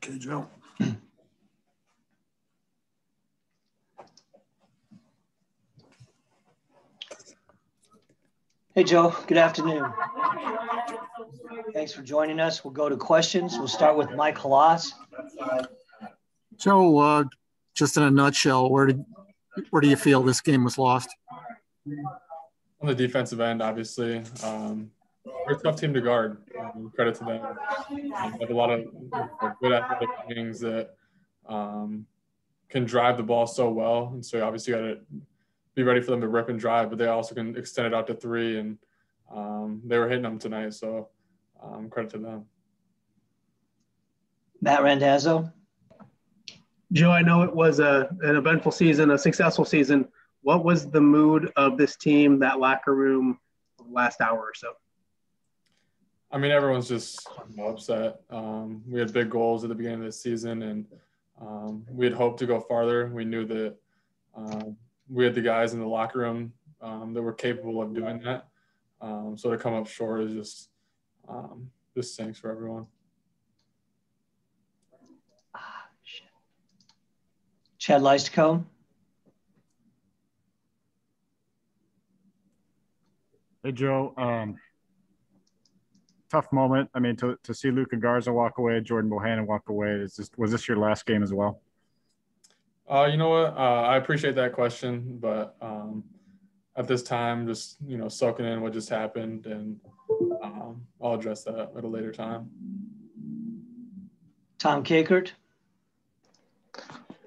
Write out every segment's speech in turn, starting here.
Okay, Joe. Hey, Joe. Good afternoon. Thanks for joining us. We'll go to questions. We'll start with Mike Halas. Joe, just in a nutshell, where do you feel this game was lost? On the defensive end, obviously. We're a tough team to guard. Credit to them. They have a lot of good athletic wings that can drive the ball so well. And so obviously you got to be ready for them to rip and drive, but they also can extend it out to three. And they were hitting them tonight. So credit to them. Matt Randazzo. Joe, I know it was an eventful season, a successful season. What was the mood of this team, that locker room, the last hour or so? I mean, everyone's just upset. We had big goals at the beginning of the season, and we had hoped to go farther. We knew that we had the guys in the locker room that were capable of doing that. So to come up short is just stinks for everyone. Chad Leistikow. Hey, Joe. Tough moment. I mean, to see Luka Garza walk away, Jordan Bohannon walk away, was this your last game as well? You know what? I appreciate that question, but at this time, just, soaking in what just happened, and I'll address that at a later time. Tom Kakert.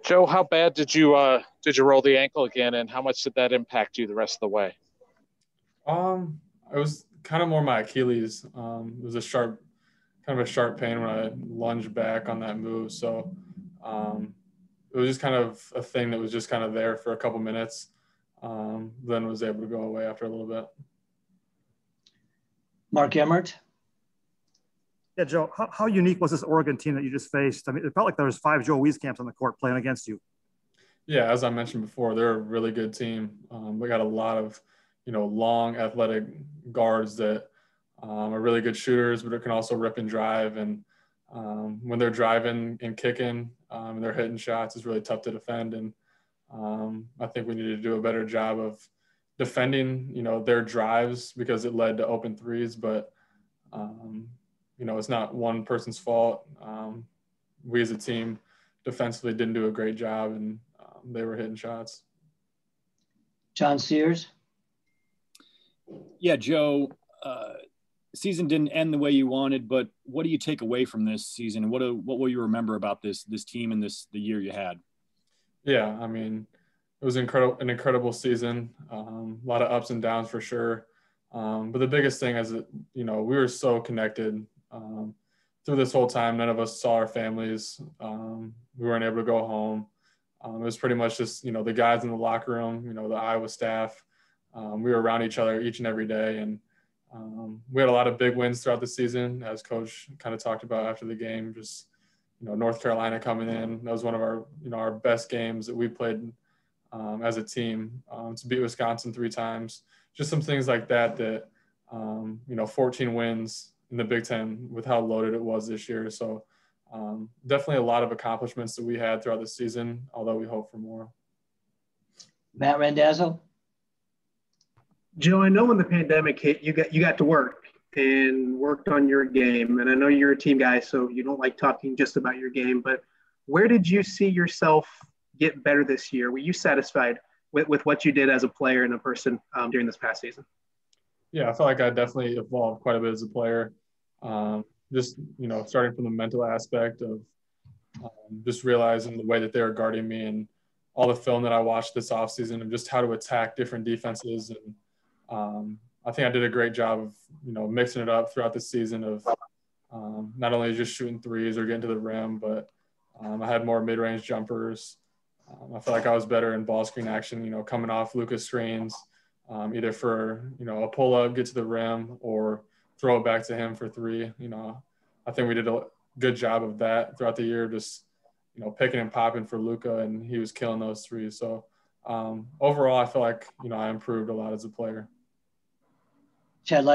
Joe, how bad did you roll the ankle again, and how much did that impact you the rest of the way? It was kind of more my Achilles. It was a sharp pain when I lunged back on that move. So it was just kind of a thing that was just kind of there for a couple minutes, then was able to go away after a little bit. Mark Emmert. Yeah, Joe, how unique was this Oregon team that you just faced? I mean, it felt like there was 5 Joe Wieskamps on the court playing against you. Yeah, as I mentioned before, they're a really good team. We got a lot of, long athletic guards that are really good shooters, but it can also rip and drive. And when they're driving and kicking and they're hitting shots, it's really tough to defend. And I think we need to do a better job of defending, their drives, because it led to open threes. But, it's not one person's fault. We as a team defensively didn't do a great job, and they were hitting shots. John Sears. Yeah, Joe, season didn't end the way you wanted, but what do you take away from this season? And what will you remember about this team and the year you had? Yeah, I mean, it was an incredible season. A lot of ups and downs for sure. But the biggest thing is that, we were so connected through this whole time. None of us saw our families. We weren't able to go home. It was pretty much just, the guys in the locker room, the Iowa staff. We were around each other each and every day. And we had a lot of big wins throughout the season, as Coach kind of talked about after the game. Just, North Carolina coming in. That was one of our, our best games that we played as a team, to beat Wisconsin 3 times. Just some things like that, 14 wins in the Big Ten with how loaded it was this year. So definitely a lot of accomplishments that we had throughout the season, although we hope for more. Matt Randazzo. Joe, I know when the pandemic hit, you got to work and worked on your game. And I know you're a team guy, so you don't like talking just about your game, but where did you see yourself get better this year? Were you satisfied with what you did as a player and a person during this past season? Yeah, I feel like I definitely evolved quite a bit as a player. Just, starting from the mental aspect of just realizing the way that they were guarding me, and all the film that I watched this offseason, and just how to attack different defenses. And I think I did a great job of, mixing it up throughout the season of not only just shooting threes or getting to the rim, but I had more mid-range jumpers. I feel like I was better in ball screen action, coming off Luka's screens, either for, a pull-up, get to the rim, or throw it back to him for 3. I think we did a good job of that throughout the year, just, picking and popping for Luka, and he was killing those 3s. So overall, I feel like, I improved a lot as a player. Chad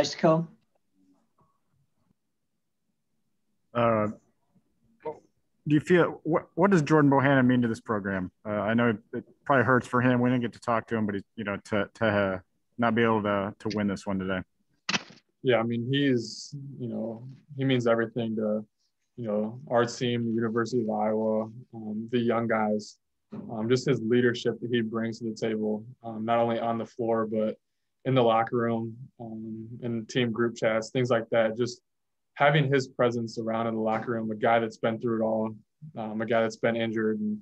you feel what does Jordan Bohannon mean to this program? I know it probably hurts for him. We didn't get to talk to him, but to not be able to win this one today. Yeah, I mean, he means everything to, our team, the University of Iowa, the young guys, just his leadership that he brings to the table, not only on the floor, but in the locker room, in team group chats, things like that. Just having his presence around in the locker room, a guy that's been through it all, a guy that's been injured and,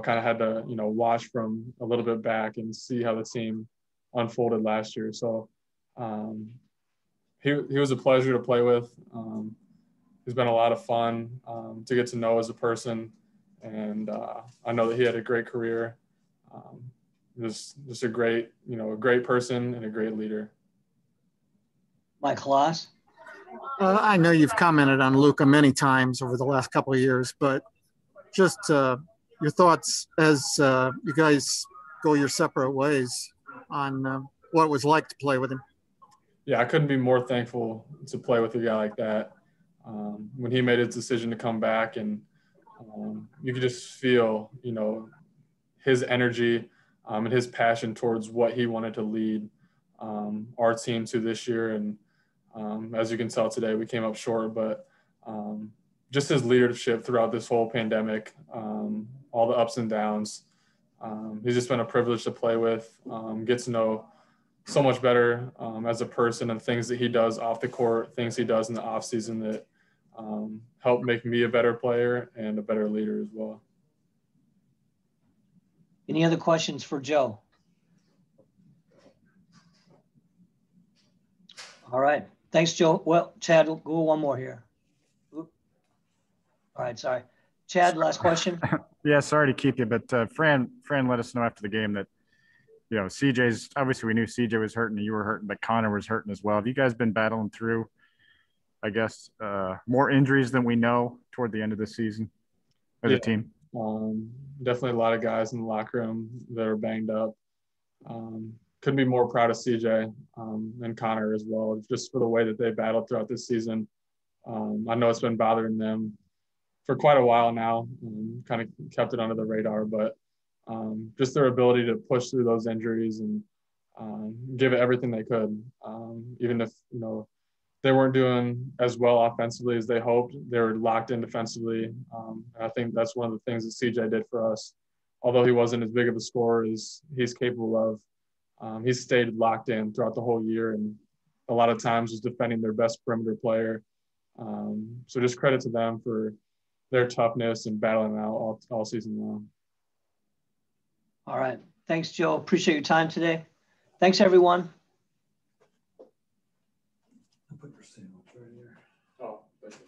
kind of had to, watch from a little bit back and see how the team unfolded last year. So he was a pleasure to play with. He's been a lot of fun to get to know as a person. And I know that he had a great career. Just a great, a great person and a great leader. Mike Hawkeyes. I know you've commented on Luka many times over the last couple of years, but just your thoughts as you guys go your separate ways on what it was like to play with him. Yeah, I couldn't be more thankful to play with a guy like that. When he made his decision to come back, and you could just feel, his energy and his passion towards what he wanted to lead our team to this year. And as you can tell today, we came up short, but just his leadership throughout this whole pandemic, all the ups and downs. He's just been a privilege to play with, get to know so much better as a person, and things that he does off the court, things he does in the off season that help make me a better player and a better leader as well. Any other questions for Joe? All right. Thanks, Joe. Well, Chad, we'll go one more here. Oop. All right. Sorry. Chad, last question. Yeah, sorry to keep you, but Fran let us know after the game that, CJ's, obviously we knew CJ was hurting and you were hurting, but Connor was hurting as well. Have you guys been battling through, I guess, more injuries than we know toward the end of the season as a team? Definitely a lot of guys in the locker room that are banged up. Couldn't be more proud of CJ and Connor as well, just for the way that they battled throughout this season. I know it's been bothering them for quite a while now, kind of kept it under the radar, but just their ability to push through those injuries and give it everything they could. Even if, they weren't doing as well offensively as they hoped, they were locked in defensively. I think that's one of the things that CJ did for us. Although he wasn't as big of a scorer as he's capable of, he stayed locked in throughout the whole year, and a lot of times was defending their best perimeter player. So just credit to them for their toughness and battling out all season long. All right. Thanks, Joe. Appreciate your time today. Thanks, everyone. Put your sandwich right here. Oh, thank you.